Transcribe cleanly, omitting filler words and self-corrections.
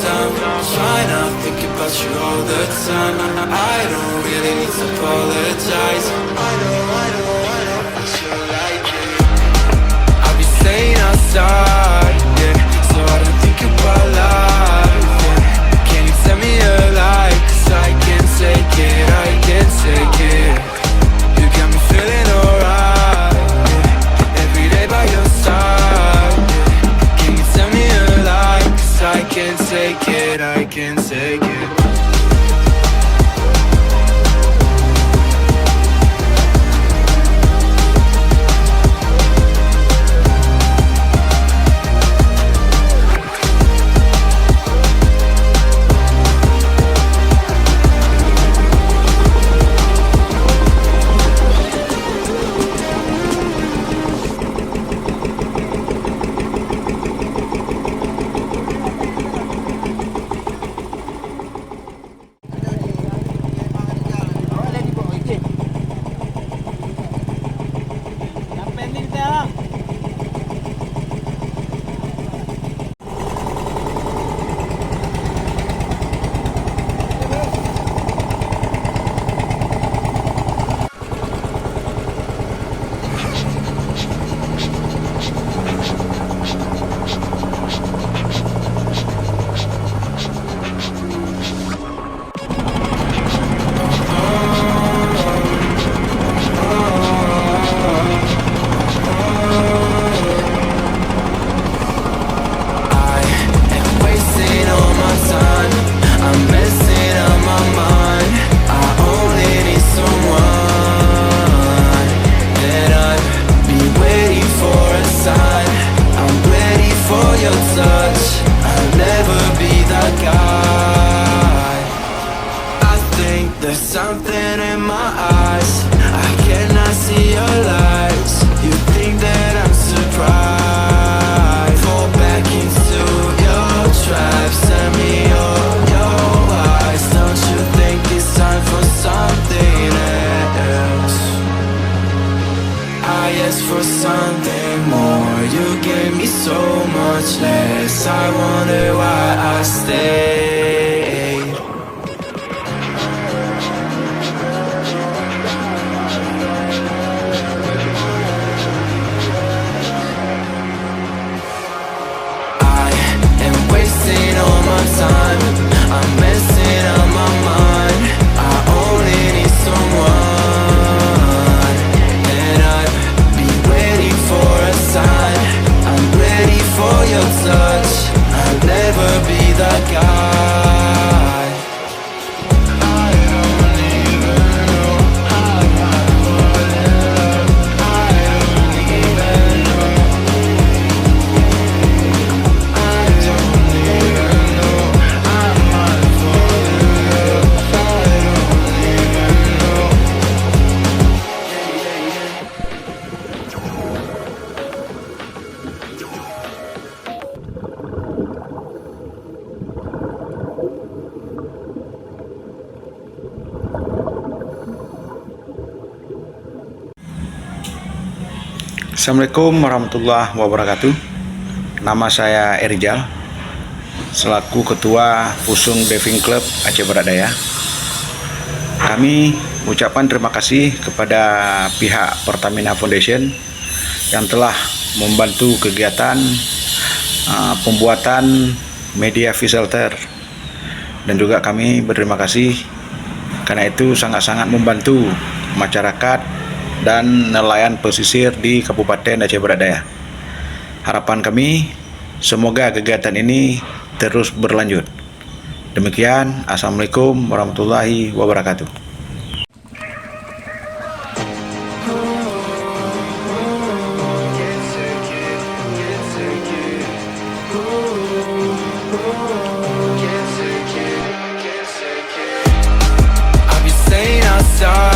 time. Try not think about you all the time. I don't really need to apologize. I know, I feel like it. I'll be staying outside, yeah, so I don't think about life, yeah. Can you tell me a lie? 'Cause I can't take it, I can't take it. You got me feeling alright, yeah. Every day by your side, yeah. Can you tell me a lie? 'Cause I can't take it, I can't take it. There's something in my eyes, I cannot see your lies. You think that I'm surprised? Fall back into your trap, send me your eyes. Don't you think it's time for something else? I asked for something more, you gave me so much less. I wonder why I stayed. I'm messing up my mind. I only need someone, and I've been waiting for a sign. I'm ready for your touch. I'll never be the guy. I don't even know how I fall in love. I don't even know. I don't even know. Assalamualaikum warahmatullahi wabarakatuh. Nama saya Erijal, selaku Ketua Pusung Diving Club Aceh Barat Daya. Kami ucapkan terima kasih kepada pihak Pertamina Foundation yang telah membantu kegiatan pembuatan media V-Shelter, dan juga kami berterima kasih karena itu sangat-sangat membantu masyarakat dan nelayan pesisir di Kabupaten Aceh Barat Daya. Harapan kami semoga kegiatan ini terus berlanjut. Demikian, Assalamualaikum warahmatullahi wabarakatuh. I'll be staying outside.